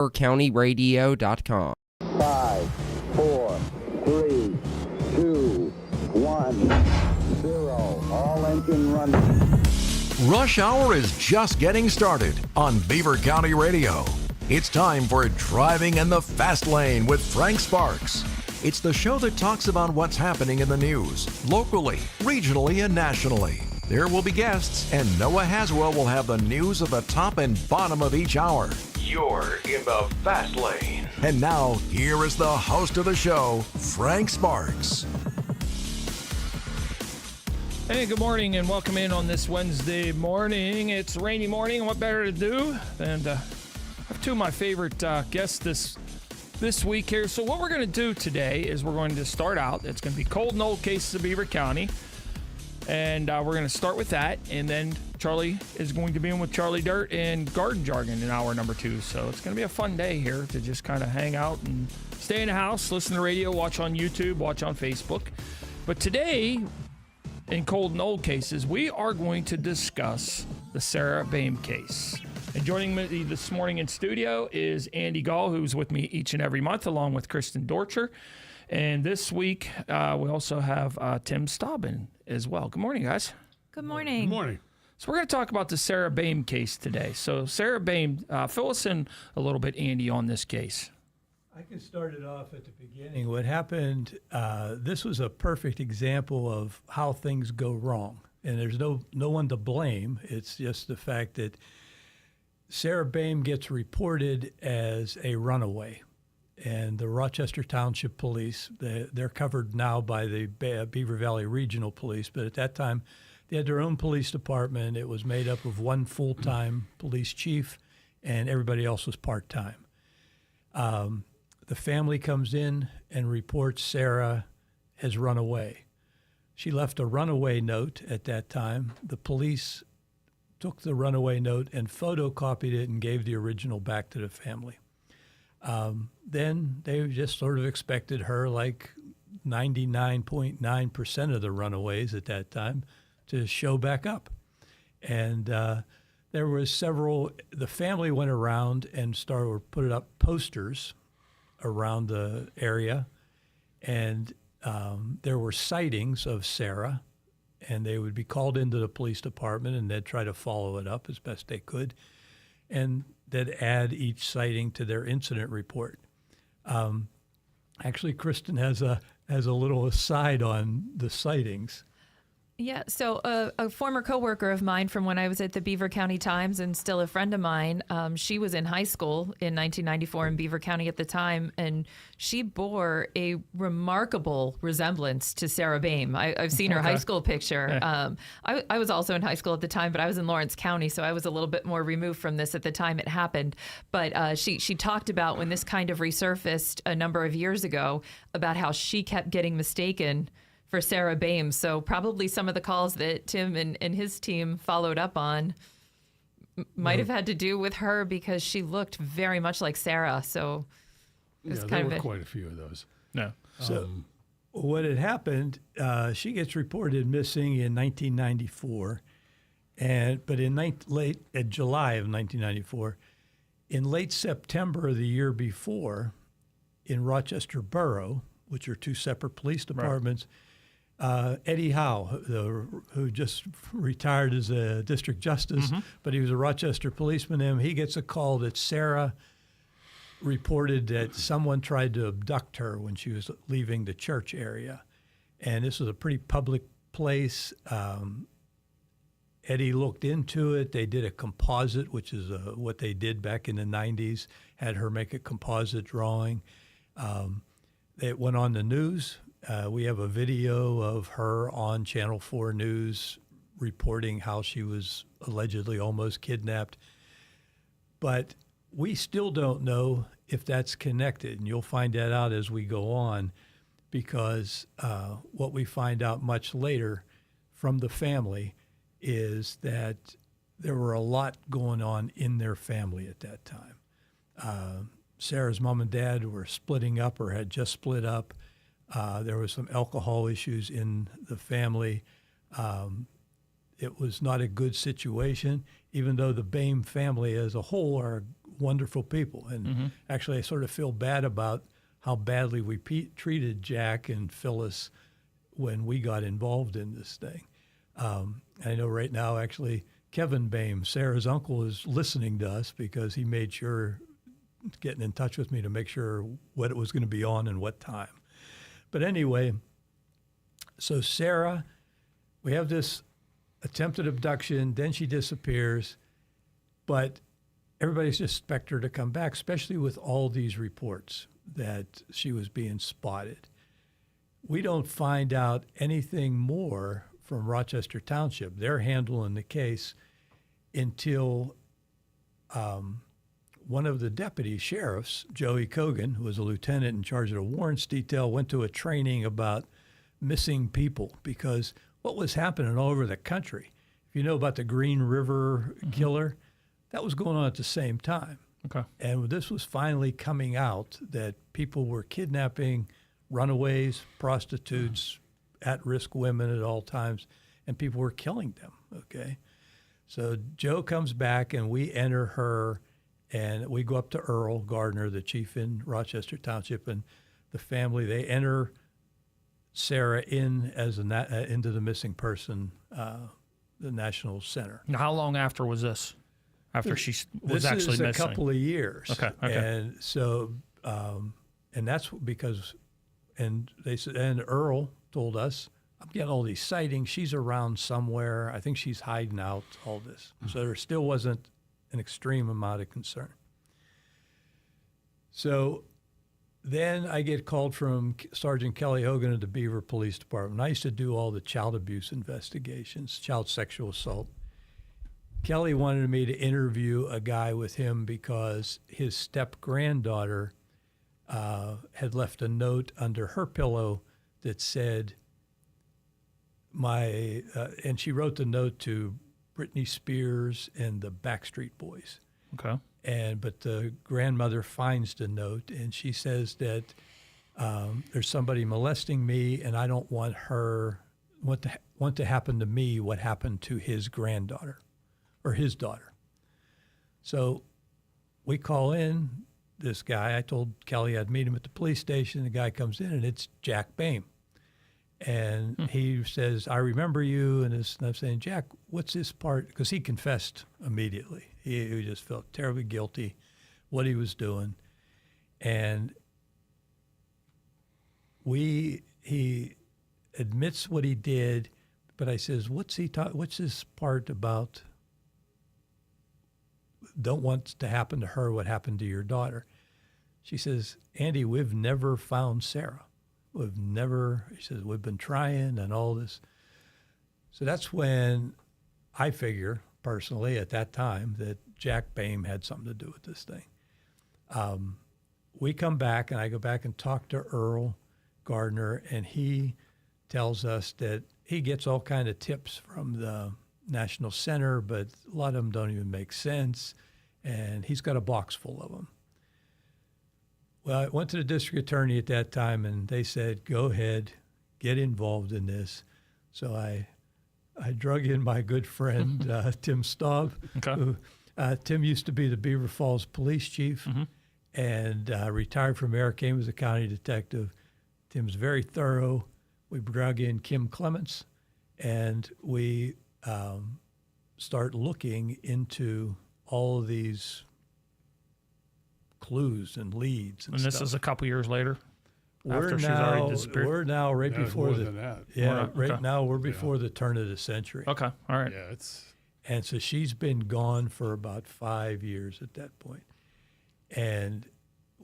BeaverCountyRadio.com. 5, 4, 3, 2, 1, 0. All engine running. Rush Hour is just getting started on Beaver County Radio. It's time for Driving in the Fast Lane with Frank Sparks. It's the show that talks about what's happening in the news, locally, regionally, and nationally. There will be guests, and Noah Haswell will have the news of the top and bottom of each hour. You're in the Fast Lane. And now, here is the host of the show, Frank Sparks. Hey, good morning and welcome in on this Wednesday morning. It's a rainy morning, and what better to do than have two of my favorite guests this week here. So what we're going to do today is we're going to start out. It's going to be cold and old cases of Beaver County, and we're going to start with that, and then Charlie is going to be in with Charlie Dirt and Garden Jargon in hour number 2. So it's going to be a fun day here to just kind of hang out and stay in the house, listen to radio, watch on YouTube, watch on Facebook. But today, in cold and old cases, we are going to discuss the Sarah Boehm case. And joining me this morning in studio is Andy Gall, who's with me each and every month, along with Kristen Dorcher. And this week, we also have Tim Staubin as well. Good morning, guys. Good morning. Good morning. So we're going to talk about the Sarah Boehm case today. So Sarah Boehm, fill us in a little bit, Andy, on this case. I can start it off at the beginning. What happened, this was a perfect example of how things go wrong. And there's no one to blame. It's just the fact that Sarah Boehm gets reported as a runaway. And the Rochester Township Police, they're covered now by the Beaver Valley Regional Police, but at that time they had their own police department. It was made up of one full-time police chief, and everybody else was part-time. The family comes in and reports Sarah has run away. She left a runaway note at that time. The police took the runaway note and photocopied it and gave the original back to the family. Then they just sort of expected her, like 99.9% of the runaways at that time, to show back up. And there was the family went around and put up posters around the area, and there were sightings of Sarah, and they would be called into the police department, and they'd try to follow it up as best they could, and they'd add each sighting to their incident report. Actually, Kristen has a little aside on the sightings. Yeah, so a former coworker of mine from when I was at the Beaver County Times and still a friend of mine, she was in high school in 1994 in Beaver County at the time, and she bore a remarkable resemblance to Sarah Boehm. I've seen her high school picture. Yeah. I was also in high school at the time, but I was in Lawrence County, so I was a little bit more removed from this at the time it happened. But she talked about when this kind of resurfaced a number of years ago about how she kept getting mistaken for Sarah Boehm. So probably some of the calls that Tim and his team followed up on might have had to do with her because she looked very much like Sarah. So it was there were quite a few of those. No. So what had happened, she gets reported missing in 1994, but in July of 1994, in late September of the year before, in Rochester Borough, which are two separate police departments, Eddie Howe, who just retired as a district justice, but he was a Rochester policeman, and he gets a call that Sarah reported that someone tried to abduct her when she was leaving the church area. And this was a pretty public place. Eddie looked into it. They did a composite, which is what they did back in the 90s, had her make a composite drawing. It went on the news. We have a video of her on Channel 4 News reporting how she was allegedly almost kidnapped. But we still don't know if that's connected, and you'll find that out as we go on, because what we find out much later from the family is that there were a lot going on in their family at that time. Sarah's mom and dad were splitting up or had just split up. There was some alcohol issues in the family. It was not a good situation, even though the Boehm family as a whole are wonderful people. And actually, I sort of feel bad about how badly we treated Jack and Phyllis when we got involved in this thing. I know right now, actually, Kevin Boehm, Sarah's uncle, is listening to us because he made sure getting in touch with me to make sure what it was going to be on and what time. But anyway, so Sarah, we have this attempted abduction, then she disappears, but everybody's just expect her to come back, especially with all these reports that she was being spotted. We don't find out anything more from Rochester Township. They're handling the case until one of the deputy sheriffs, Joey Cogan, who was a lieutenant in charge of the warrants detail, went to a training about missing people, because what was happening all over the country, if you know about the Green River killer, that was going on at the same time. Okay. And this was finally coming out that people were kidnapping runaways, prostitutes, at-risk women at all times, and people were killing them, okay? So Joe comes back, and we enter her, and we go up to Earl Gardner, the chief in Rochester Township, and the family. They enter Sarah in as into the missing person, the National Center. Now, how long after was this? After she was actually missing? This is a couple of years. Okay. And so, and that's because, and they said, and Earl told us, I'm getting all these sightings. She's around somewhere. I think she's hiding out, all this. So there still wasn't an extreme amount of concern. So then I get called from Sergeant Kelly Hogan of the Beaver Police Department. I used to do all the child abuse investigations, child sexual assault. Kelly wanted me to interview a guy with him because his step-granddaughter had left a note under her pillow that said, and she wrote the note to Britney Spears and the Backstreet Boys. Okay. But the grandmother finds the note, and she says that there's somebody molesting me, and I don't want to happen to me what happened to his granddaughter or his daughter. So we call in this guy. I told Kelly I'd meet him at the police station. The guy comes in, and it's Jack Boehm. And he says, I remember you. And I'm saying, Jack, what's this part? Because he confessed immediately. He just felt terribly guilty what he was doing. And he admits what he did, but I says, what's this part about don't want to happen to her what happened to your daughter? She says, Andy, we've never found Sarah. He says, we've been trying and all this. So that's when I figure, personally, at that time, that Jack Boehm had something to do with this thing. We come back, and I go back and talk to Earl Gardner, and he tells us that he gets all kind of tips from the National Center, but a lot of them don't even make sense, and he's got a box full of them. Well, I went to the district attorney at that time, and they said, go ahead, get involved in this. So I drug in my good friend, Tim Staub. Okay. Who, Tim used to be the Beaver Falls police chief and retired from there, came as a county detective. Tim's very thorough. We drug in Kim Clements, and we start looking into all of these clues and leads and this stuff. is a couple years later? We're she's already disappeared? We're now right before the Okay. now we're before the turn of the century. Okay, all right. Yeah, it's And so she's been gone for about 5 years at that point. And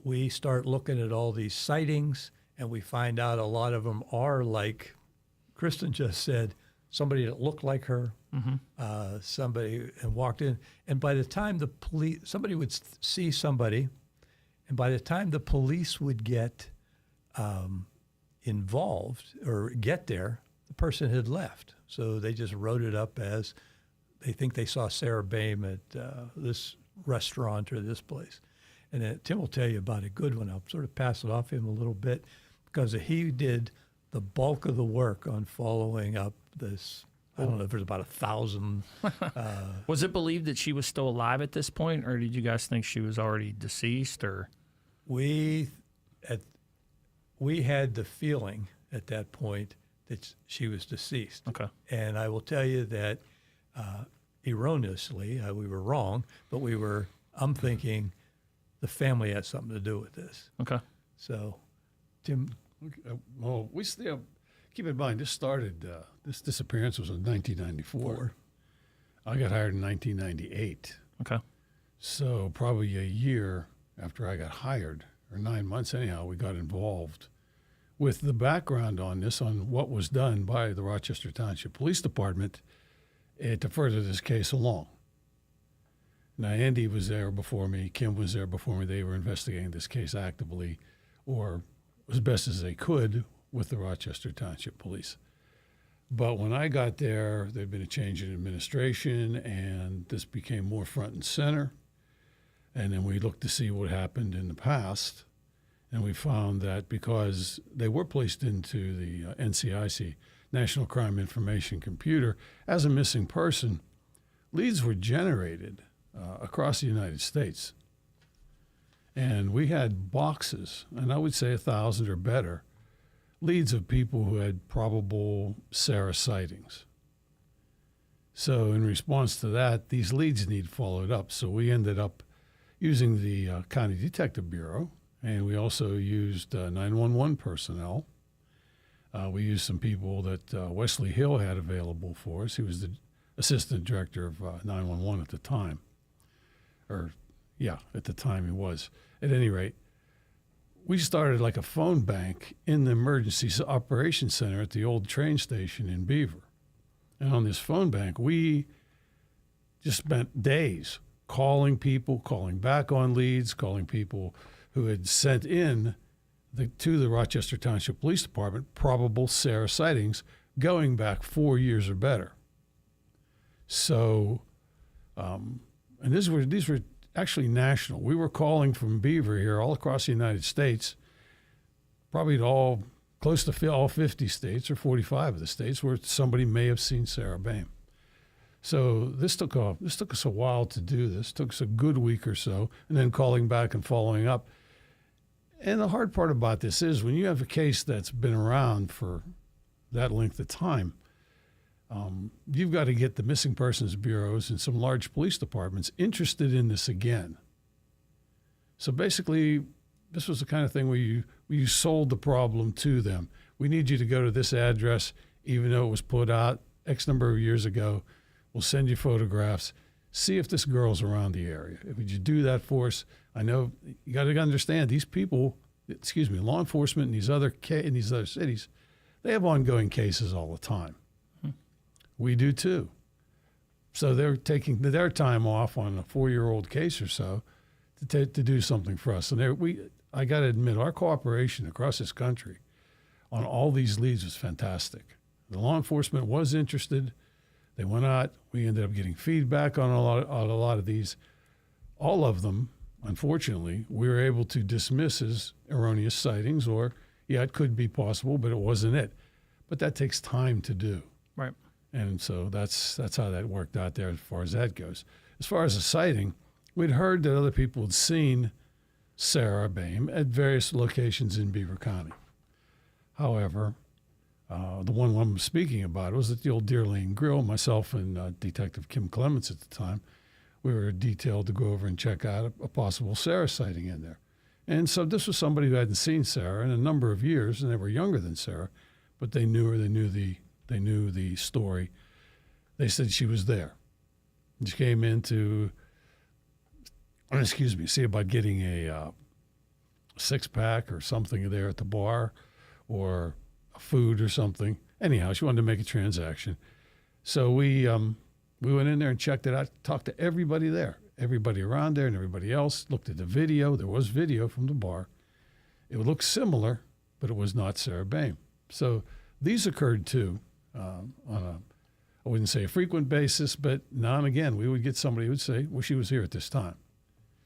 we start looking at all these sightings, and we find out a lot of them are like Kristen just said, somebody that looked like her, somebody and walked in. And by the time the police, somebody would see somebody, and by the time the police would get involved or get there, the person had left. So they just wrote it up as they think they saw Sarah Boehm at this restaurant or this place. And then Tim will tell you about a good one. I'll sort of pass it off him a little bit because he did the bulk of the work on following up this I don't know if there's about 1,000. Was it believed that she was still alive at this point, or did you guys think she was already deceased? Or We had the feeling at that point that she was deceased. okay, And I will tell you that erroneously, we were wrong, but I'm thinking the family had something to do with this. okay, So, Tim, Well, we still keep in mind this disappearance was in 1994. I got hired in 1998, okay, so probably a year after I got hired, or 9 months anyhow, we got involved with the background on this, on what was done by the Rochester Township Police Department to further this case along. Now, Andy was there before me, Kim was there before me. They were investigating this case actively, or as best as they could, with the Rochester Township Police. But when I got there, there'd been a change in administration, and this became more front and center. And then we looked to see what happened in the past, and we found that because they were placed into the NCIC, National Crime Information Computer, as a missing person, leads were generated across the United States. And we had boxes, and I would say 1,000 or better, leads of people who had probable Sarah sightings. So in response to that, these leads need followed up. So we ended up using the County Detective Bureau, and we also used 911 personnel. We used some people that Wesley Hill had available for us. He was the assistant director of 911 at the time. At the time he was. At any rate, we started like a phone bank in the Emergency Operations Center at the old train station in Beaver. And on this phone bank, we just spent days calling people, calling back on leads, calling people who had sent in to the Rochester Township Police Department probable Sarah sightings going back 4 years or better. So, and these were actually national. We were calling from Beaver here all across the United States, probably to close to all 50 states or 45 of the states where somebody may have seen Sarah Boehm. So this took us a while to do this. It took us a good week or so, and then calling back and following up. And the hard part about this is when you have a case that's been around for that length of time, you've got to get the missing persons bureaus and some large police departments interested in this again. So basically, this was the kind of thing where you sold the problem to them. We need you to go to this address, even though it was put out X number of years ago. We'll send you photographs. See if this girl's around the area. Would you do that for us? I know you got to understand these people, law enforcement in these other cities, they have ongoing cases all the time. We do too. So they're taking their time off on a 4-year-old case or so to do something for us. And I got to admit, our cooperation across this country on all these leads was fantastic. The law enforcement was interested. They went out. We ended up getting feedback on a lot of these. All of them, unfortunately, we were able to dismiss as erroneous sightings, or it could be possible, but it wasn't it. But that takes time to do. right. And so that's how that worked out there as far as that goes. As far as the sighting, we'd heard that other people had seen Sarah Boehm at various locations in Beaver County. However, the one I'm speaking about was at the old Deer Lane Grill. Myself and Detective Kim Clements at the time, we were detailed to go over and check out a possible Sarah sighting in there. And so this was somebody who hadn't seen Sarah in a number of years, and they were younger than Sarah, but they knew her, they knew the story. They said she was there. She came in to, see about getting a six-pack or something there at the bar, or food or something. Anyhow, she wanted to make a transaction. So we went in there and checked it out, talked to everybody there, everybody around there and everybody else, looked at the video. There was video from the bar. It looked similar, but it was not Sarah Boehm. So these occurred too on I wouldn't say a frequent basis, but now and again, we would get somebody who would say, well, she was here at this time.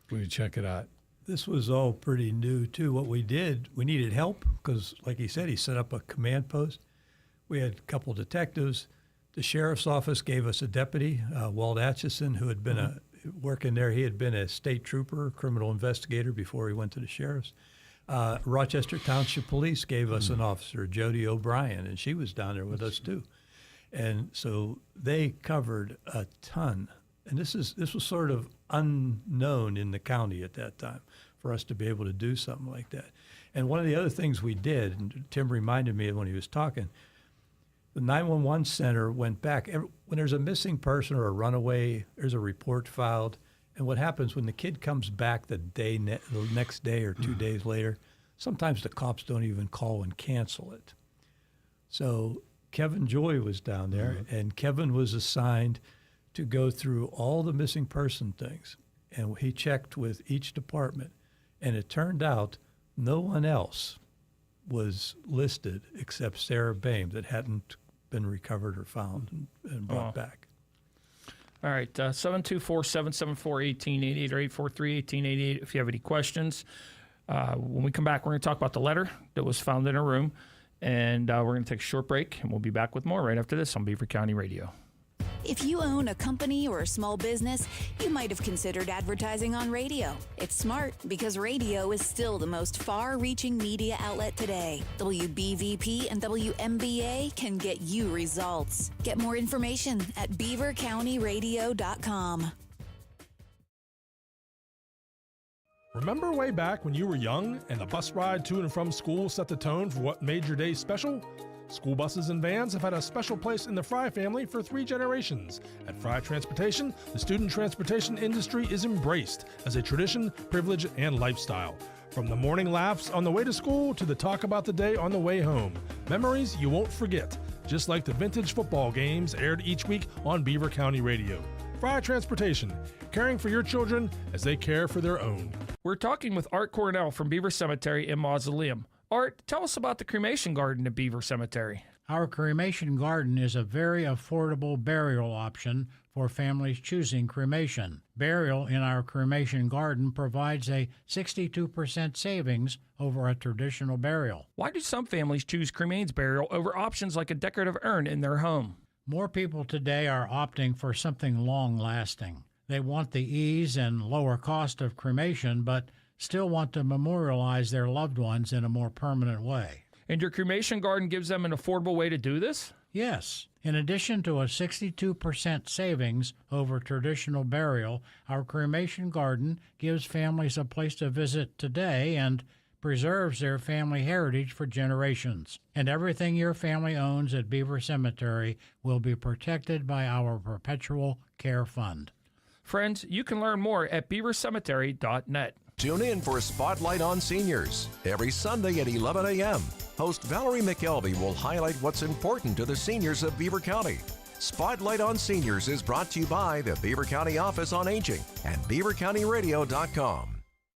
We would check it out. this was all pretty new too. What we did, we needed help because, like he said, he set up a command post. We had a couple detectives. The sheriff's office gave us a deputy, Walt Atchison, who had been working there. He had been a state trooper, criminal investigator before he went to the sheriff's. Rochester Township Police gave us an officer, Jody O'Brien, and she was down there with us too. And so they covered a ton. And this was sort of unknown in the county at that time for us to be able to do something like that. And one of the other things we did, and Tim reminded me of when he was talking, the 911 center went back. When there's a missing person or a runaway, there's a report filed. And what happens when the kid comes back the next day or 2 days later, sometimes the cops don't even call and cancel it. So Kevin Joy was down there, and Kevin was assigned to go through all the missing person things. And he checked with each department. And it turned out no one else was listed except Sarah Boehm that hadn't been recovered or found and brought back. All right, 724-774-1888 or 843-1888 if you have any questions. When we come back, we're going to talk about the letter that was found in a room, and we're going to take a short break, and we'll be back with more right after this on Beaver County Radio. If you own a company or a small business, you might have considered advertising on radio. It's smart because radio is still the most far-reaching media outlet today. WBVP and WMBA can get you results. Get more information at beavercountyradio.com. Remember way back when you were young and the bus ride to and from school set the tone for what made your day special? School buses and vans have had a special place in the Fry family for 3 generations. At Fry Transportation, the student transportation industry is embraced as a tradition, privilege, and lifestyle. From the morning laughs on the way to school to the talk about the day on the way home. Memories you won't forget, just like the vintage football games aired each week on Beaver County Radio. Fry Transportation, caring for your children as they care for their own. We're talking with Art Cornell from Beaver Cemetery and Mausoleum. Art, tell us about the cremation garden at Beaver Cemetery. Our cremation garden is a very affordable burial option for families choosing cremation. Burial in our cremation garden provides a 62% savings over a traditional burial. Why do some families choose cremains burial over options like a decorative urn in their home? More people today are opting for something long-lasting. They want the ease and lower cost of cremation, but still want to memorialize their loved ones in a more permanent way. And your cremation garden gives them an affordable way to do this? Yes. In addition to a 62% savings over traditional burial, our cremation garden gives families a place to visit today and preserves their family heritage for generations. And everything your family owns at Beaver Cemetery will be protected by our Perpetual Care Fund. Friends, you can learn more at beavercemetery.net. Tune in for Spotlight on Seniors every Sunday at 11 a.m. Host Valerie McKelvey will highlight what's important to the seniors of Beaver County. Spotlight on Seniors is brought to you by the Beaver County Office on Aging and beavercountyradio.com.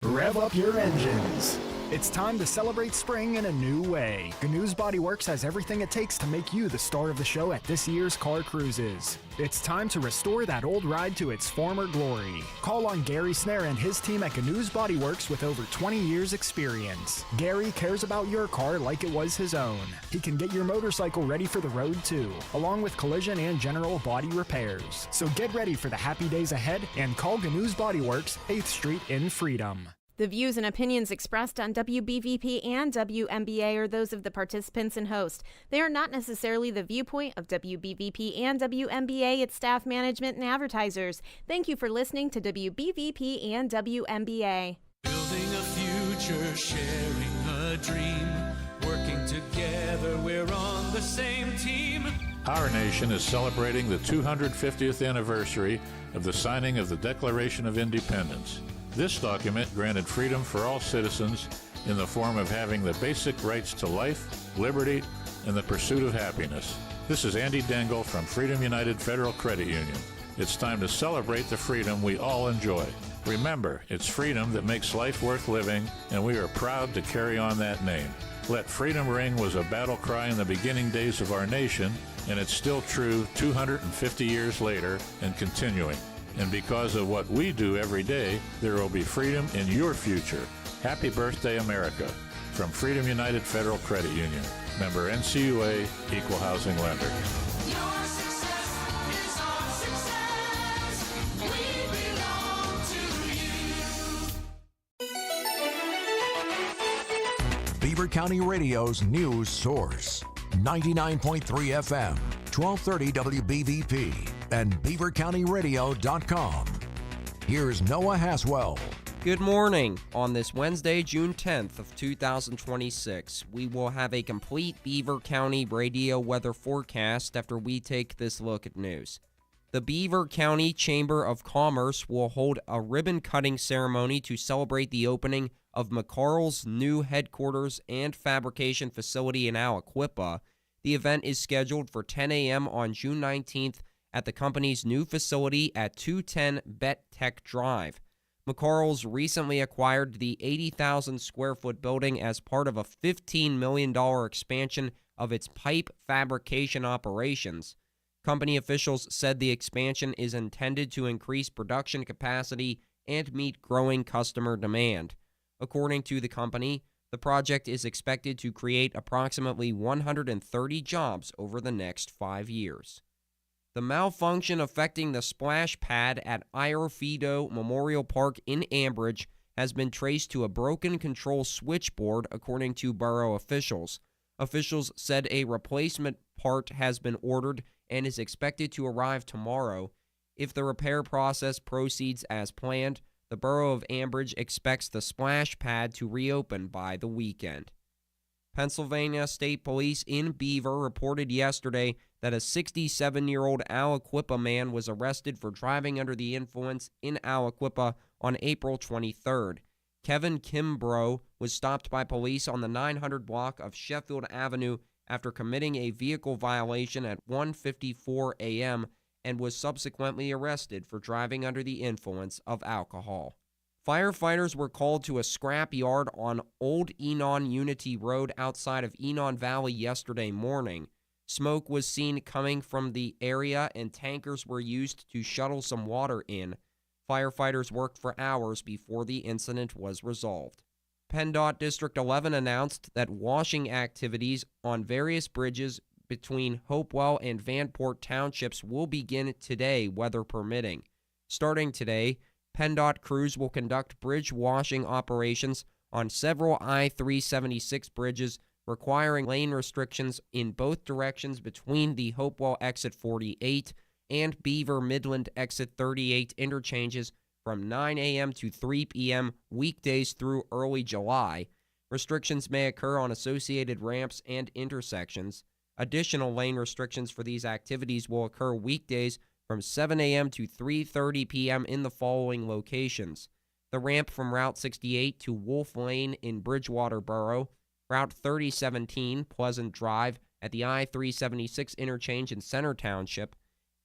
Rev up your engines. It's time to celebrate spring in a new way. Gnu's Body Works has everything it takes to make you the star of the show at this year's Car Cruises. It's time to restore that old ride to its former glory. Call on Gary Snare and his team at Gnu's Body Works with over 20 years experience. Gary cares about your car like it was his own. He can get your motorcycle ready for the road too, along with collision and general body repairs. So get ready for the happy days ahead and call Gnu's Body Works, 8th Street in Freedom. The views and opinions expressed on WBVP and WMBA are those of the participants and host. They are not necessarily the viewpoint of WBVP and WMBA, its staff, management, and advertisers. Thank you for listening to WBVP and WMBA. Building a future, sharing a dream, working together, we're on the same team. Our nation is celebrating the 250th anniversary of the signing of the Declaration of Independence. This document granted freedom for all citizens in the form of having the basic rights to life, liberty, and the pursuit of happiness. This is Andy Dengel from Freedom United Federal Credit Union. It's time to celebrate the freedom we all enjoy. Remember, it's freedom that makes life worth living, and we are proud to carry on that name. Let freedom ring was a battle cry in the beginning days of our nation, and it's still true 250 years later and continuing. And because of what we do every day, there will be freedom in your future. Happy birthday, America. From Freedom United Federal Credit Union. Member NCUA, Equal Housing Lender. Your success. Beaver County Radio's news source. 99.3 FM, 1230 WBVP, and beavercountyradio.com. Here's Noah Haswell. Good morning. On this Wednesday, June 10th of 2026, we will have a complete Beaver County radio weather forecast after we take this look at news. The Beaver County Chamber of Commerce will hold a ribbon-cutting ceremony to celebrate the opening of McCarl's new headquarters and fabrication facility in Aliquippa. The event is scheduled for 10 a.m. on June 19th at the company's new facility at 210 Bet Tech Drive. McCarl's recently acquired the 80,000 square foot building as part of a $15 million expansion of its pipe fabrication operations. Company officials said the expansion is intended to increase production capacity and meet growing customer demand. According to the company, the project is expected to create approximately 130 jobs over the next 5 years. The malfunction affecting the splash pad at Irofido Memorial Park in Ambridge has been traced to a broken control switchboard, according to borough officials. Officials said a replacement part has been ordered and is expected to arrive tomorrow. If the repair process proceeds as planned, the borough of Ambridge expects the splash pad to reopen by the weekend. Pennsylvania State Police in Beaver reported yesterday that a 67-year-old Aliquippa man was arrested for driving under the influence in Aliquippa on April 23rd. Kevin Kimbrough was stopped by police on the 900 block of Sheffield Avenue after committing a vehicle violation at 1:54 a.m. and was subsequently arrested for driving under the influence of alcohol. Firefighters were called to a scrap yard on Old Enon Unity Road outside of Enon Valley yesterday morning. Smoke was seen coming from the area and tankers were used to shuttle some water in. Firefighters worked for hours before the incident was resolved. PennDOT District 11 announced that washing activities on various bridges between Hopewell and Vanport townships will begin today, weather permitting. Starting today, PennDOT crews will conduct bridge washing operations on several I-376 bridges, requiring lane restrictions in both directions between the Hopewell Exit 48 and Beaver Midland Exit 38 interchanges from 9 a.m. to 3 p.m. weekdays through early July. Restrictions may occur on associated ramps and intersections. Additional lane restrictions for these activities will occur weekdays from 7 a.m. to 3:30 p.m. in the following locations: the ramp from Route 68 to Wolf Lane in Bridgewater Borough, Route 3017 Pleasant Drive at the I-376 interchange in Center Township,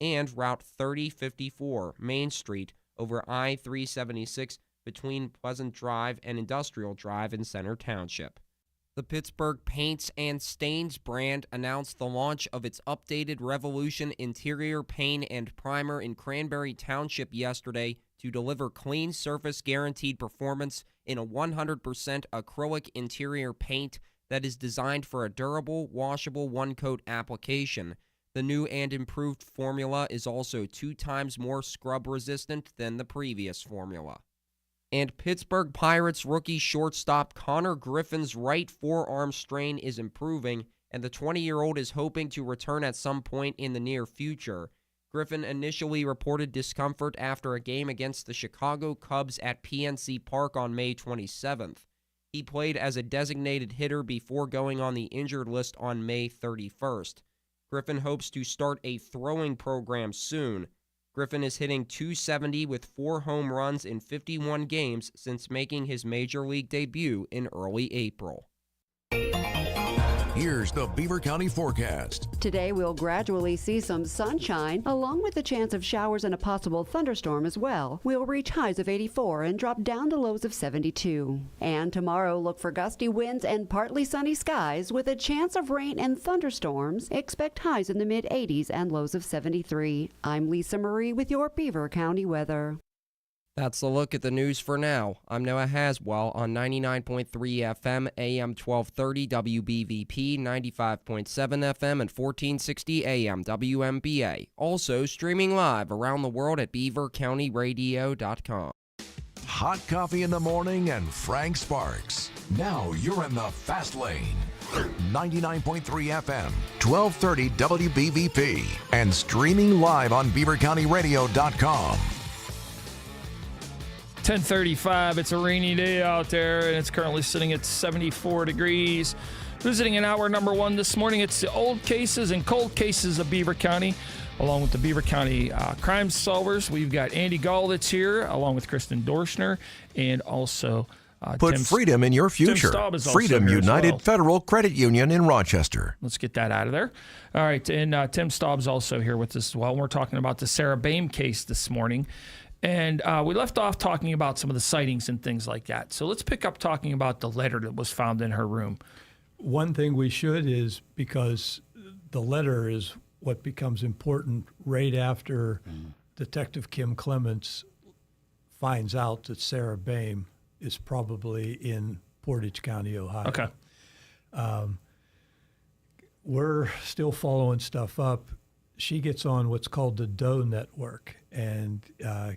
and Route 3054 Main Street over I-376 between Pleasant Drive and Industrial Drive in Center Township. The Pittsburgh Paints and Stains brand announced the launch of its updated Revolution interior paint and primer in Cranberry Township yesterday to deliver clean surface guaranteed performance in a 100% acrylic interior paint that is designed for a durable, washable one-coat application. The new and improved formula is also 2 times more scrub-resistant than the previous formula. And Pittsburgh Pirates rookie shortstop Connor Griffin's right forearm strain is improving, and the 20-year-old is hoping to return at some point in the near future. Griffin initially reported discomfort after a game against the Chicago Cubs at PNC Park on May 27th. He played as a designated hitter before going on the injured list on May 31st. Griffin hopes to start a throwing program soon. Griffin is hitting .270 with 4 home runs in 51 games since making his major league debut in early April. Here's the Beaver County forecast. Today we'll gradually see some sunshine, along with a chance of showers and a possible thunderstorm as well. We'll reach highs of 84 and drop down to lows of 72. And tomorrow look for gusty winds and partly sunny skies with a chance of rain and thunderstorms. Expect highs in the mid-80s and lows of 73. I'm Lisa Marie with your Beaver County weather. That's a look at the news for now. I'm Noah Haswell on 99.3 FM, AM 1230 WBVP, 95.7 FM, and 1460 AM WMBA. Also streaming live around the world at beavercountyradio.com. Hot coffee in the morning and Frank Sparks. Now you're in the fast lane. 99.3 FM, 1230 WBVP, and streaming live on BeaverCountyRadio.com. 10:35. It's a rainy day out there, and it's currently sitting at 74 degrees. Visiting in hour number 1 this morning, it's the old cases and cold cases of Beaver County, along with the Beaver County crime solvers. We've got Andy Gall that's here, along with Kristen Dorschner, and also Put freedom in your future. Freedom United Federal Credit Union in Rochester. Let's get that out of there. All right, and Tim Staub's also here with us as well. We're talking about the Sarah Boehm case this morning. And we left off talking about some of the sightings and things like that. So let's pick up talking about the letter that was found in her room. One thing we should is, because the letter is what becomes important right after Detective Kim Clements finds out that Sarah Boehm is probably in Portage County, Ohio. Okay. We're still following stuff up. She gets on what's called the Doe Network, and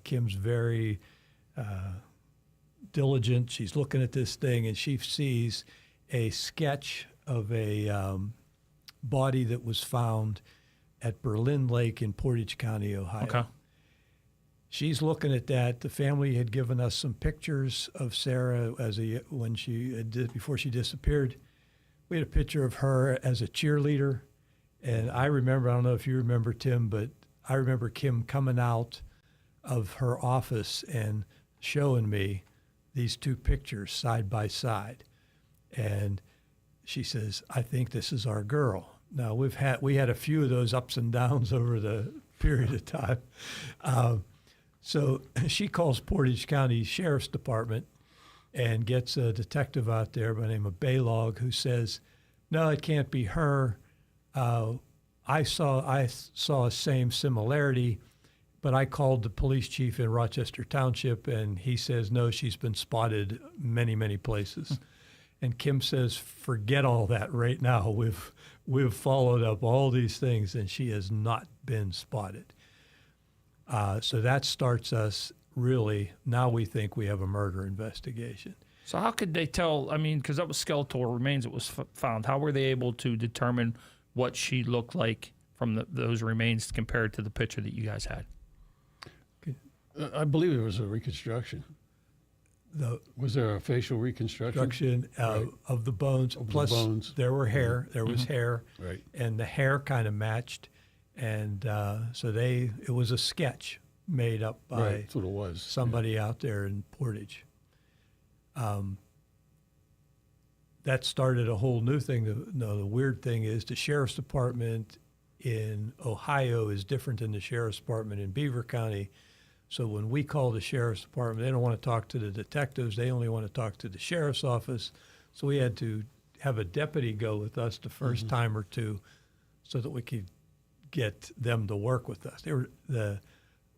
Kim's very diligent. She's looking at this thing, and she sees a sketch of a body that was found at Berlin Lake in Portage County, Ohio. Okay. She's looking at that. The family had given us some pictures of Sarah before she disappeared. We had a picture of her as a cheerleader. And I remember, I don't know if you remember, Tim, but I remember Kim coming out of her office and showing me these two pictures side by side. And she says, "I think this is our girl." Now, we had a few of those ups and downs over the period of time. So she calls Portage County Sheriff's Department and gets a detective out there by the name of Baylog, who says, "No, it can't be her. I saw a same similarity, but I called the police chief in Rochester Township, and he says, no, she's been spotted many, many places." And Kim says, "Forget all that right now. We've followed up all these things, and she has not been spotted." So that starts us really, now we think we have a murder investigation. So how could they tell, I mean, because that was skeletal remains that was found. How were they able to determine what she looked like from those remains compared to the picture that you guys had? I believe there was a reconstruction. Was there a facial reconstruction? Of the bones. Plus, there were hair. There was hair. Right. And the hair kind of matched. And so it was a sketch made up by that's what it was. Somebody out there in Portage. That started a whole new thing. The weird thing is the sheriff's department in Ohio is different than the sheriff's department in Beaver County. So when we call the sheriff's department, they don't want to talk to the detectives. They only want to talk to the sheriff's office. So we had to have a deputy go with us the first time or two so that we could get them to work with us.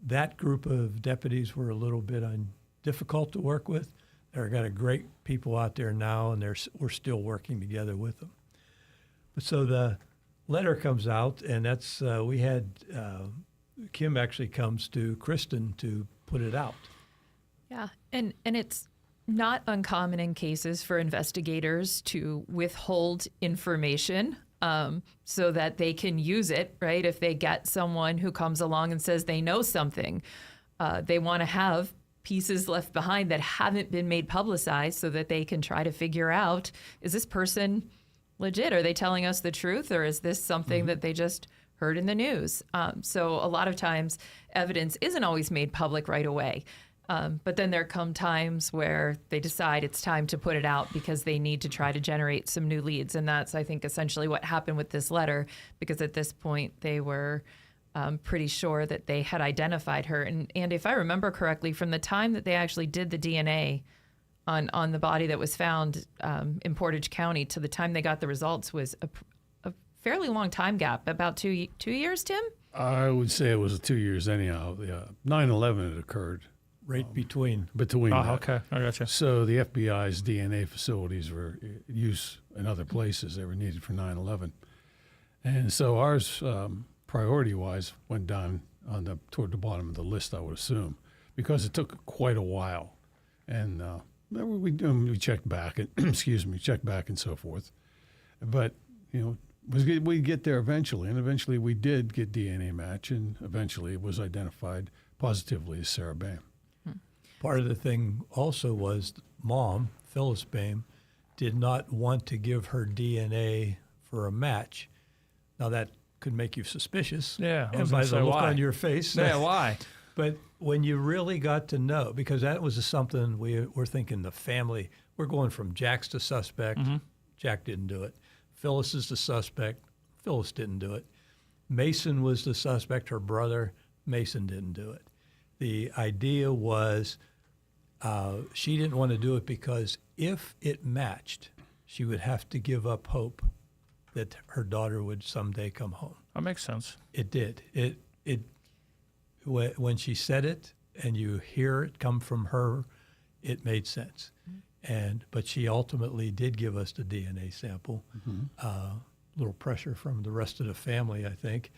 That group of deputies were a little bit difficult to work with. They've got a great people out there now, and we're still working together with them. But so the letter comes out, and that's we had Kim actually comes to Kristen to put it out. Yeah, and it's not uncommon in cases for investigators to withhold information so that they can use it, right? If they get someone who comes along and says they know something, they want to have pieces left behind that haven't been made publicized so that they can try to figure out, is this person legit? Are they telling us the truth, or is this something that they just heard in the news? So a lot of times evidence isn't always made public right away. But then there come times where they decide it's time to put it out because they need to try to generate some new leads. And that's, I think, essentially what happened with this letter, because at this point they were pretty sure that they had identified her. And if I remember correctly, from the time that they actually did the DNA on the body that was found in Portage County to the time they got the results was a fairly long time gap, about 2 years, Tim? I would say it was 2 years anyhow. 9/11 had occurred. Right between. Between that. Okay, I gotcha. So the FBI's DNA facilities were used in other places. They were needed for 9/11. And so ours, priority-wise, went down toward the bottom of the list, I would assume. because it took quite a while. And then we checked back, and checked back and so forth. But, we get there eventually, and eventually we did get DNA match, and eventually it was identified positively as Sarah Boehm. Part of the thing also was Mom, Phyllis Boehm, did not want to give her DNA for a match. Now that could make you suspicious. Yeah, I and was by gonna the say, look why? on your face. Yeah, why? But when you really got to know, because that was something we're thinking the family, we're going from Jack's the suspect. Mm-hmm. Jack didn't do it. Phyllis is the suspect. Phyllis didn't do it. Mason was the suspect, her brother. Mason didn't do it. The idea was she didn't want to do it because if it matched, she would have to give up hope that her daughter would someday come home. That makes sense. It did. When she said it and you hear it come from her, it made sense. But she ultimately did give us the DNA sample. A little pressure from the rest of the family, I think.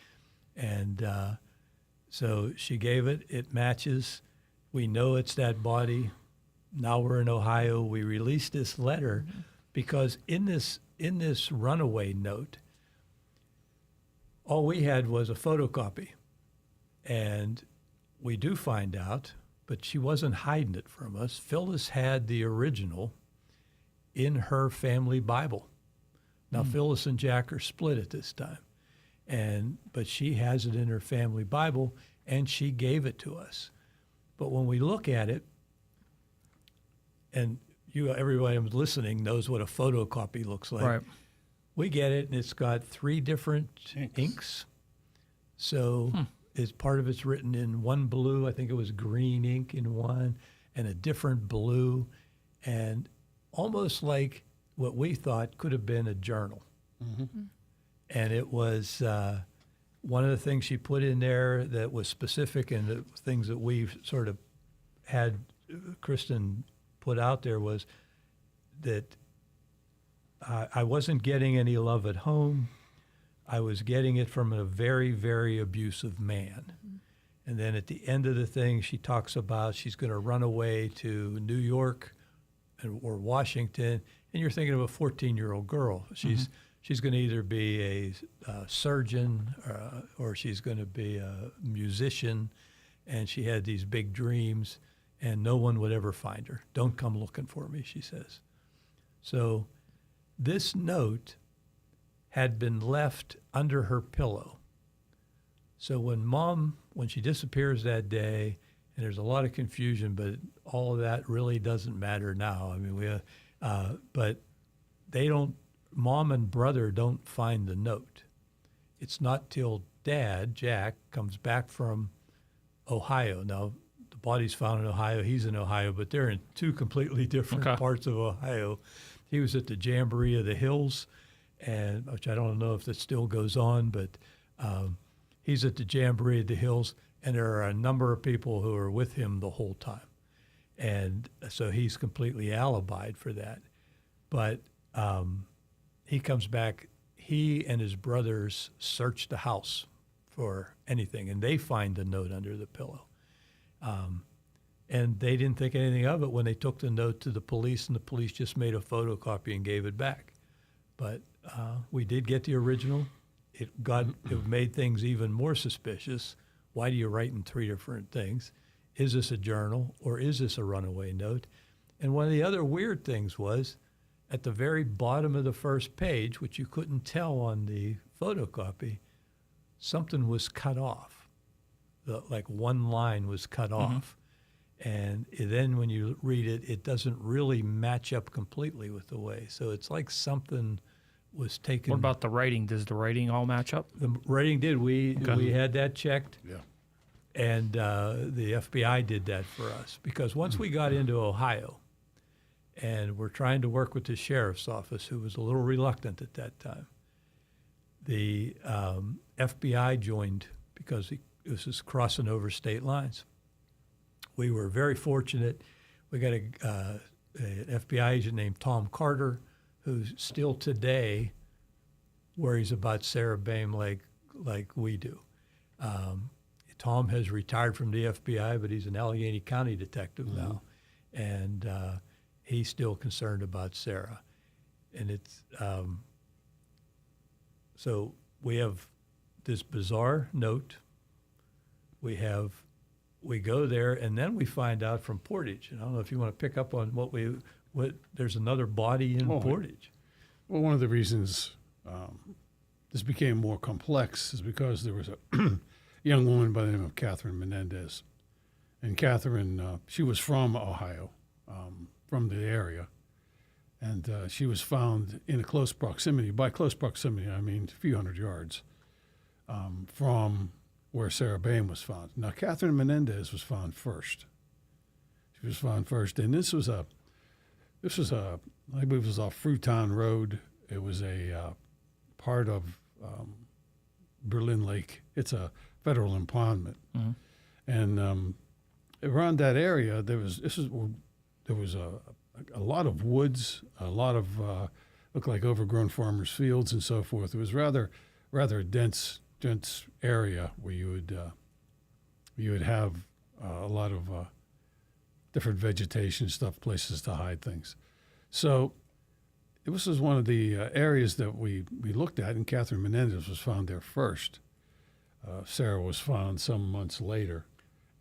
And so she gave it. It matches. We know it's that body. Now we're in Ohio. We released this letter because in this runaway note, all we had was a photocopy. And we do find out, but she wasn't hiding it from us. Phyllis had the original in her family Bible. Now, Phyllis and Jack are split at this time, but she has it in her family Bible, and she gave it to us. But when we look at it, and everybody who's listening knows what a photocopy looks like. Right. We get it, and it's got 3 different inks. So part of it's written in one blue. I think it was green ink in one, and a different blue, and almost like what we thought could have been a journal. And it was one of the things she put in there that was specific, and the things that we've sort of had Kristen put out there was that I wasn't getting any love at home. I was getting it from a very, very abusive man. And then at the end of the thing, she talks about she's going to run away to New York or Washington. And you're thinking of a 14-year-old girl. She's going to either be a surgeon or she's going to be a musician. And she had these big dreams, and no one would ever find her. Don't come looking for me, she says. So this note had been left under her pillow. So when she disappears that day, and there's a lot of confusion, but all of that really doesn't matter now. I mean, but Mom and brother don't find the note. It's not till Dad, Jack, comes back from Ohio. Now, the body's found in Ohio, he's in Ohio, but they're in 2 completely different parts of Ohio. He was at the Jamboree of the Hills, and which I don't know if that still goes on, but he's at the Jamboree of the Hills, and there are a number of people who are with him the whole time. And so he's completely alibied for that. But he comes back, he and his brothers search the house for anything, and they find the note under the pillow. And they didn't think anything of it when they took the note to the police, and the police just made a photocopy and gave it back. But we did get the original. It made things even more suspicious. Why do you write in 3 different things? Is this a journal or is this a runaway note? And one of the other weird things was at the very bottom of the first page, which you couldn't tell on the photocopy, something was cut off. Like one line was cut off. And then when you read it, it doesn't really match up completely with the way. So it's like something was taken. What about the writing? Does the writing all match up? The writing did. We had that checked. Yeah. And the FBI did that for us. Because once we got into Ohio, and we're trying to work with the sheriff's office, who was a little reluctant at that time, the FBI joined because this is crossing over state lines. We were very fortunate. We got an FBI agent named Tom Carter, who still today worries about Sarah Boehm like we do. Tom has retired from the FBI, but he's an Allegheny County detective now, and he's still concerned about Sarah. And it's so we have this bizarre note. We go there, and then we find out from Portage. And I don't know if you want to pick up on what there's another body in Portage. Well, one of the reasons this became more complex is because there was a young woman by the name of Catherine Menendez. And Catherine, she was from Ohio, from the area. And she was found in a close proximity. By close proximity, I mean a few hundred yards from where Sarah Boehm was found. Now, Catherine Menendez was found first. She was found first. And this was a, I believe it was off Fruitown Road. It was a part of Berlin Lake. It's a federal impoundment. Mm-hmm. And around that area, there was a lot of woods, a lot of looked like overgrown farmers' fields and so forth. It was rather a dense area where you would have a lot of different vegetation stuff, places to hide things. So this was one of the areas that we looked at, and Catherine Menendez was found there first. Sarah was found some months later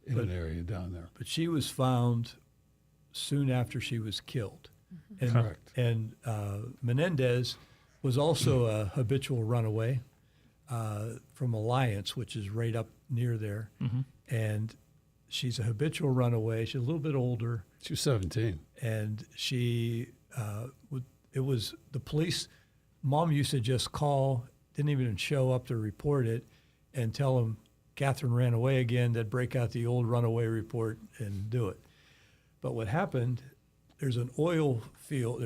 in an area down there. But she was found soon after she was killed. And, Correct. And Menendez was also a habitual runaway from Alliance, which is right up near there. Mm-hmm. And she's a habitual runaway. She's a little bit older. She was 17. And she, it was the police, Mom used to just call, didn't even show up to report it, and tell them Catherine ran away again. They'd break out the old runaway report and do it. But what happened, there's an oil field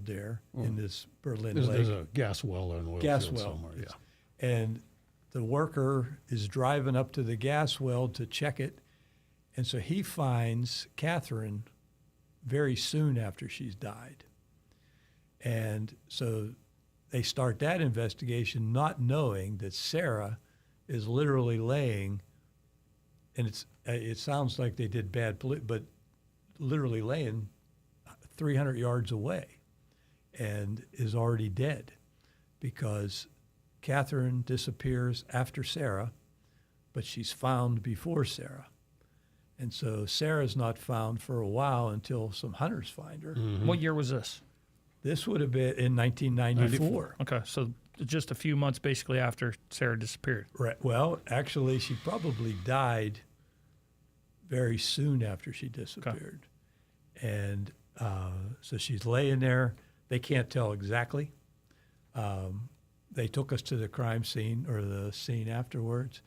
there in this Berlin Lake. There's a gas well or an oil field somewhere. Yeah. And the worker is driving up to the gas well to check it. And so he finds Catherine very soon after she's died. And so they start that investigation not knowing that Sarah is literally laying, and it sounds like they did bad, but literally laying 300 yards away and is already dead because Catherine disappears after Sarah, but she's found before Sarah. And so Sarah's not found for a while until some hunters find her. Mm-hmm. What year was this? This would have been in 1994. Okay, so just a few months basically after Sarah disappeared. Right. Well, actually, she probably died very soon after she disappeared. Okay. And so she's laying there. They can't tell exactly. They took us to the crime scene or the scene afterwards.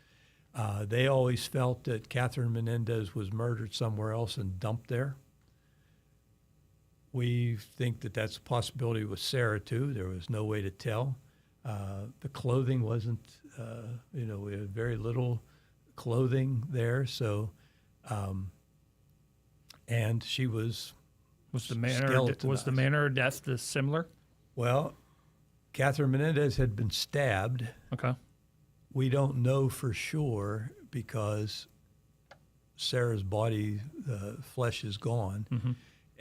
They always felt that Catherine Menendez was murdered somewhere else and dumped there. We think that that's a possibility with Sarah, too. There was no way to tell. The clothing wasn't, we had very little clothing there. So, and she was the manner of death similar? Well, Catherine Menendez had been stabbed. Okay. We don't know for sure because Sarah's body, the flesh is gone. Mm-hmm.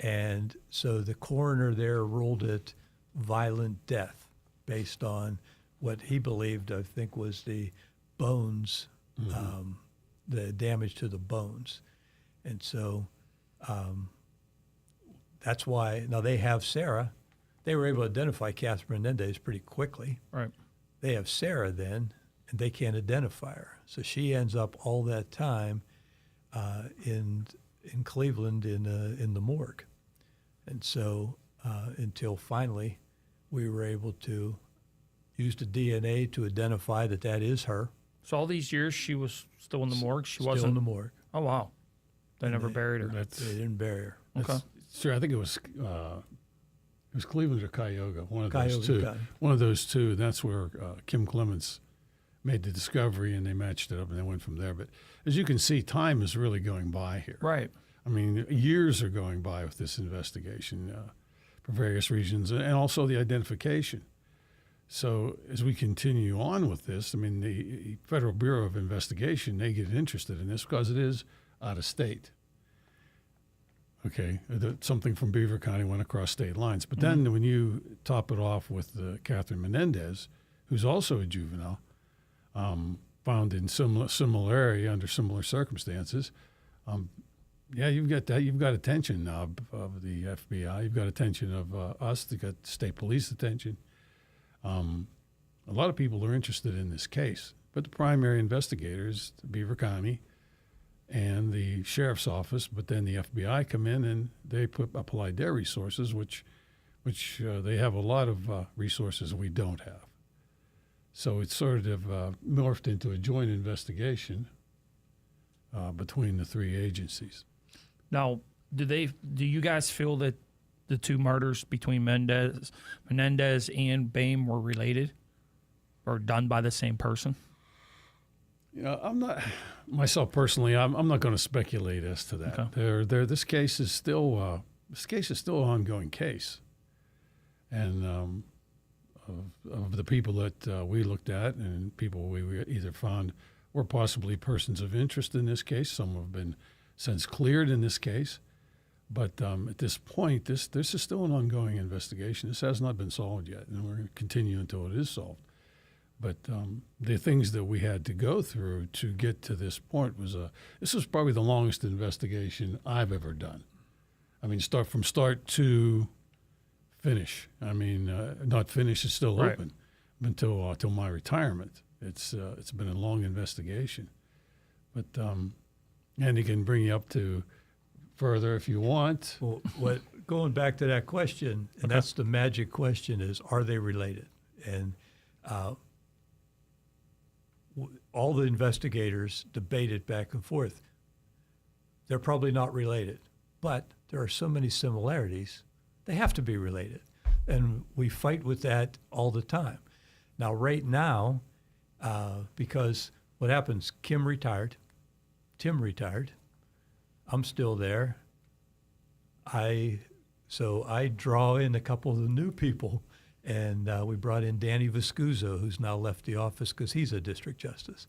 And so the coroner there ruled it violent death based on what he believed, I think, was the bones, the damage to the bones. And so that's why, now they have Sarah. They were able to identify Catherine Menendez pretty quickly. Right. They have Sarah then, and they can't identify her. So she ends up all that time in Cleveland in the morgue. And so until finally we were able to use the DNA to identify that is her. So all these years she was still in the morgue? She still wasn't in the morgue. Oh, wow. They never buried her. They didn't bury her. Okay. Sure, I think it was Cleveland or Cuyahoga, one of those Cuyahoga two. County. One of those two. That's where Kim Clements made the discovery, and they matched it up, and they went from there. But as you can see, time is really going by here. Right. I mean, years are going by with this investigation for various reasons, and also the identification. So as we continue on with this, I mean, the Federal Bureau of Investigation, they get interested in this because it is out of state. Okay, something from Beaver County went across state lines. But then when you top it off with Catherine Menendez, who's also a juvenile, found in similar area under similar circumstances, yeah, you've got that. You've got attention now of the FBI. You've got attention of us. You've got state police attention. A lot of people are interested in this case, but the primary investigators, Beaver County and the sheriff's office, but then the FBI come in and they apply their resources, which they have a lot of resources we don't have. So it's sort of morphed into a joint investigation between the three agencies. Now, do you guys feel that the two murders between Menendez and Boehm were related or done by the same person? I'm not myself personally. I'm not going to speculate as to that. Okay. This case is still an ongoing case, and of the people that we looked at and people we either found were possibly persons of interest in this case. Some have been since cleared in this case, but at this point, this is still an ongoing investigation. This has not been solved yet, and we're going to continue until it is solved. But the things that we had to go through to get to this point this was probably the longest investigation I've ever done. I mean, start to finish. I mean, not finish, it's still open until my retirement. It's been a long investigation. But and it can bring you up to further if you want. Well, going back to that question, and that's the magic question, is are they related? And all the investigators debated back and forth. They're probably not related, but there are so many similarities, they have to be related. And we fight with that all the time. Now, right now, because what happens, Tim retired, I'm still there. So I draw in a couple of the new people, and we brought in Danny Viscuso, who's now left the office because he's a district justice.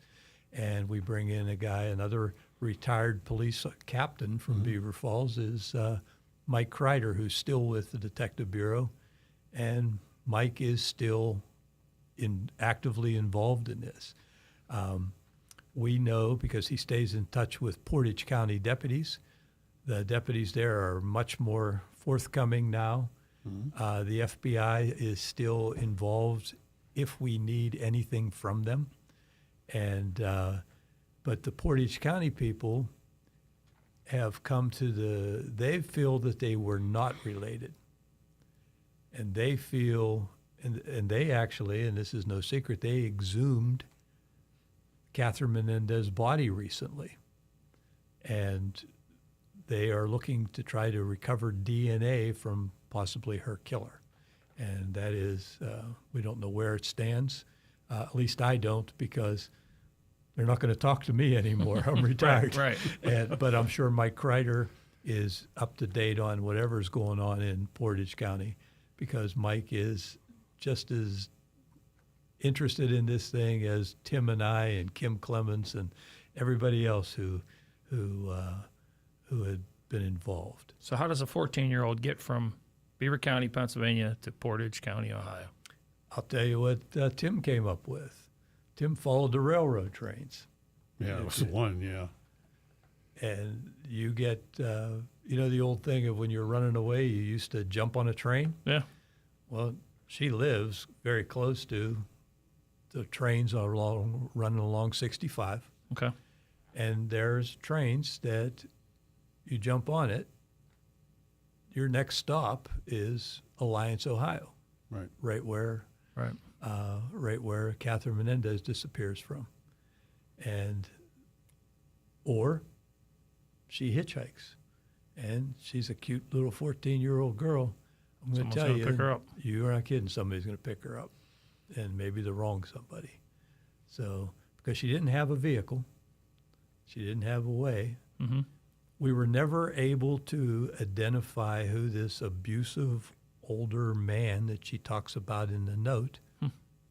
And we bring in another retired police captain from Beaver Falls is Mike Kreider, who's still with the Detective Bureau. And Mike is still actively involved in this. We know because he stays in touch with Portage County deputies. The deputies there are much more forthcoming now. The FBI is still involved if we need anything from them. And but the Portage County people have come to they feel that they were not related. And they feel, and they actually, and this is no secret, they exhumed Catherine Menendez's body recently. And they are looking to try to recover DNA from possibly her killer. And that is, we don't know where it stands. At least I don't, because they're not going to talk to me anymore. I'm retired. Right. But I'm sure Mike Kreider is up to date on whatever's going on in Portage County, because Mike is just as interested in this thing as Tim and I and Kim Clemens and everybody else who had been involved. So how does a 14-year-old get from Beaver County, Pennsylvania to Portage County, Ohio? I'll tell you what Tim came up with. Tim followed the railroad trains. Yeah, it was one, yeah. And you get, the old thing of when you're running away, you used to jump on a train. Yeah. Well, she lives very close to the trains running along 65. Okay. And there's trains that you jump on it, your next stop is Alliance, Ohio. Right. Right where Catherine Menendez disappears from. Or she hitchhikes. And she's a cute little 14-year-old girl. I'm going to tell you, pick her up. You're not kidding, somebody's going to pick her up. And maybe the wrong somebody. So, because she didn't have a vehicle, she didn't have a way. Mm-hmm. We were never able to identify who this abusive older man that she talks about in the note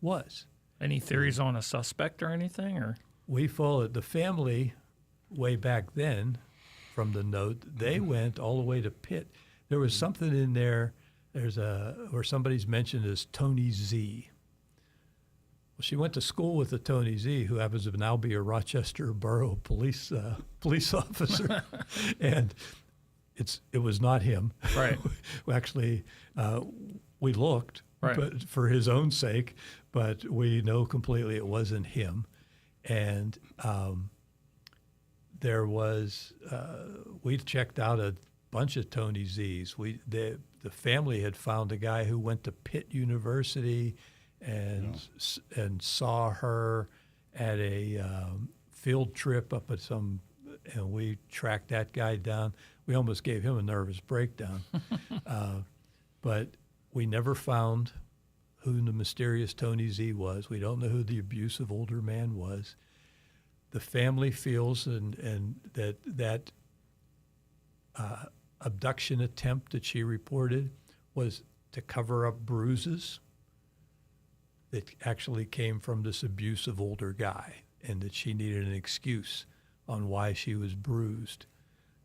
was. Any theories on a suspect or anything? Or We followed the family way back then from the note. They went all the way to Pitt. There was something in there. Where somebody's mentioned as Tony Z. Well, she went to school with a Tony Z, who happens to now be a Rochester Borough police officer, and it was not him. Right. Actually, we looked, right, but for his own sake, but we know completely it wasn't him, and there was we checked out a bunch of Tony Z's. The family had found a guy who went to Pitt University and saw her at a field trip up at some, and we tracked that guy down. We almost gave him a nervous breakdown. But we never found who the mysterious Tony Z was. We don't know who the abusive older man was. The family feels and that abduction attempt that she reported was to cover up bruises that actually came from this abusive older guy, and that she needed an excuse on why she was bruised.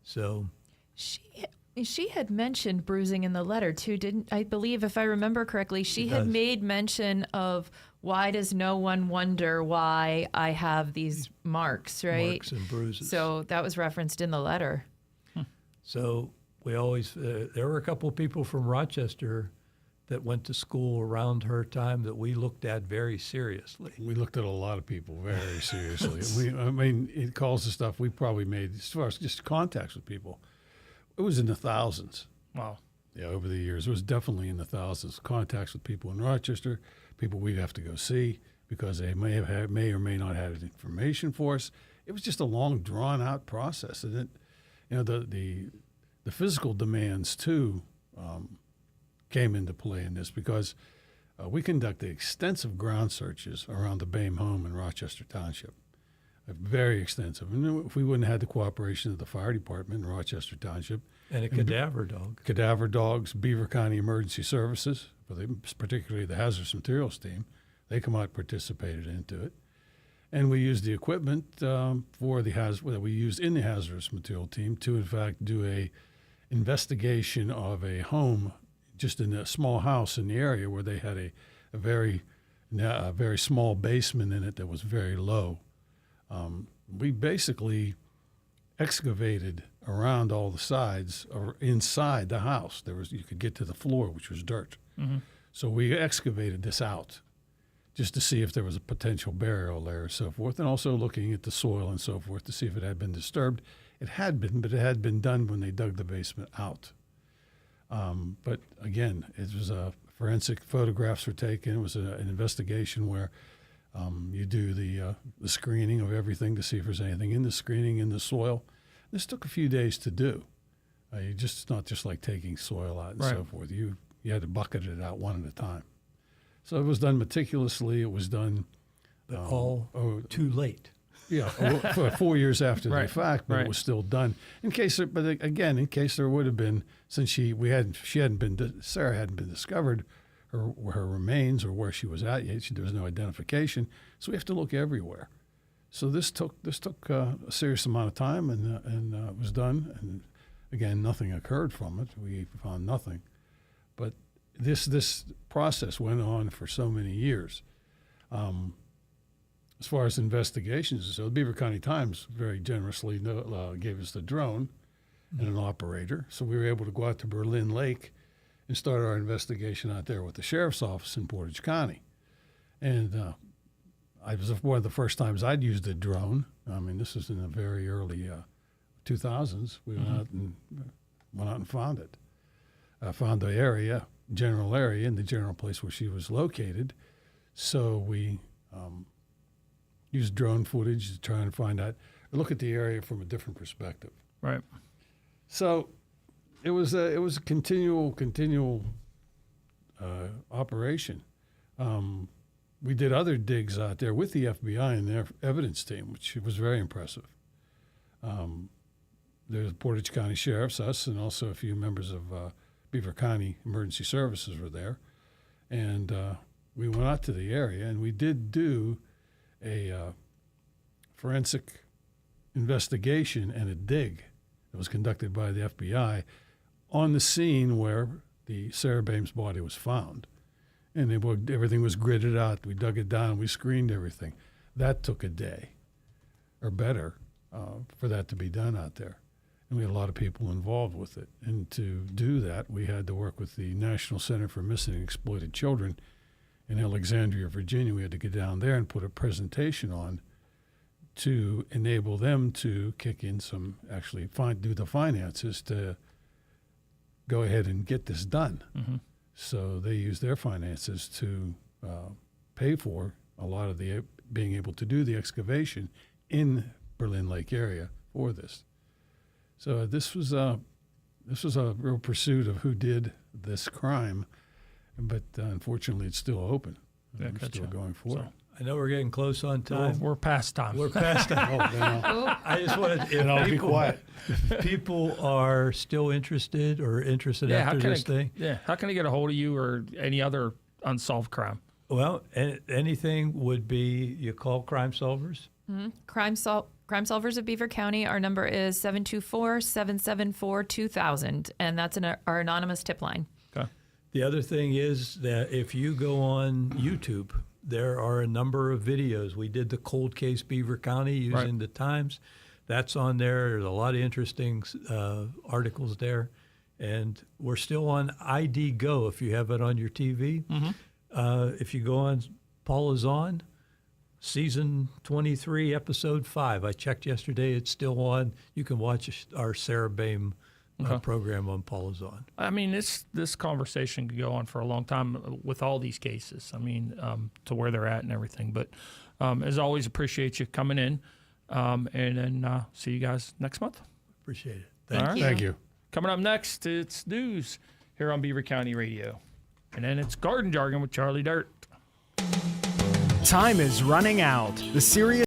So she had mentioned bruising in the letter too, didn't I believe, if I remember correctly, she had made mention of, why does no one wonder why I have these marks, right? Marks and bruises. So that was referenced in the letter. So we always, there were a couple of people from Rochester that went to school around her time that we looked at very seriously. We looked at a lot of people very seriously. It calls the stuff we probably made, as far as just contacts with people, it was in the thousands. Wow. Yeah, over the years. It was definitely in the thousands. Contacts with people in Rochester, people we'd have to go see because they may or may not have information for us. It was just a long, drawn-out process. And the physical demands, too, came into play in this because we conducted extensive ground searches around the Boehm home in Rochester Township. Very extensive. And if we wouldn't have had the cooperation of the fire department in Rochester Township. And a cadaver dog. Cadaver dogs, Beaver County Emergency Services, particularly the hazardous materials team, they come out and participated into it. And we used the equipment that we used in the hazardous material team to, in fact, do a investigation of a home just in a small house in the area where they had a very small basement in it that was very low. We basically excavated around all the sides or inside the house. You could get to the floor, which was dirt. Mm-hmm. So we excavated this out just to see if there was a potential burial there and so forth, and also looking at the soil and so forth to see if it had been disturbed. It had been, but it had been done when they dug the basement out. But again, it was forensic photographs were taken. It was an investigation where you do the screening of everything to see if there's anything in the screening in the soil. This took a few days to do. It's not just like taking soil out and so forth. You had to bucket it out one at a time. So it was done meticulously. It was done too late. Yeah, 4 years after the Right. fact, but Right. it was still done. In case there would have been, since Sarah hadn't been discovered, her remains or where she was at yet. There was no identification, so we have to look everywhere. So this took a serious amount of time, and it was done. And again, nothing occurred from it. We found nothing, but this process went on for so many years. As far as investigations, so the Beaver County Times very generously gave us the drone and an operator, so we were able to go out to Berlin Lake and start our investigation out there with the sheriff's office in Portage County. And it was one of the first times I'd used a drone. I mean, this was in the very early 2000s. We went out and found it. I found the general area, in the general place where she was located. So we used drone footage to try and find out, or look at the area from a different perspective. Right. So it was a continual operation. We did other digs out there with the FBI and their evidence team, which was very impressive. There's Portage County Sheriff's, us, and also a few members of Beaver County Emergency Services were there. And we went out to the area, and we did do a forensic investigation and a dig that was conducted by the FBI on the scene where the Sarah Boehm's body was found. And everything was gridded out. We dug it down. We screened everything. That took a day or better for that to be done out there. And we had a lot of people involved with it. And to do that, we had to work with the National Center for Missing and Exploited Children in Alexandria, Virginia. We had to get down there and put a presentation on to enable them to kick in some, actually do the finances to go ahead and get this done. Mm-hmm. So they used their finances to pay for a lot of the being able to do the excavation in Berlin Lake area for this. So this was a real pursuit of who did this crime, but unfortunately it's still open. Yeah, It's still going forward. I know we're getting close on time. We're past time. We're past time. I just wanted, And I'll be quiet. if people are still interested after this thing. Yeah, how can I get a hold of you or any other unsolved crime? Well, anything would be, you call Crime Solvers. Mm-hmm. Crime Solvers of Beaver County. Our number is 724-774-2000, and that's our anonymous tip line. Okay. The other thing is that if you go on YouTube, there are a number of videos. We did the Cold Case Beaver County using the Times. That's on there. There's a lot of interesting articles there. And we're still on ID Go if you have it on your TV. Mm-hmm. If you go on Paula's On, Season 23, Episode 5. I checked yesterday. It's still on. You can watch our Sarah Boehm program on Paula's On. I mean, this conversation could go on for a long time with all these cases. I mean, to where they're at and everything. But as always, appreciate you coming in. And then see you guys next month. Appreciate it. Thank you. Coming up next, it's news here on Beaver County Radio. And then it's Garden Jargon with Charlie Dirt. Time is running out. The serious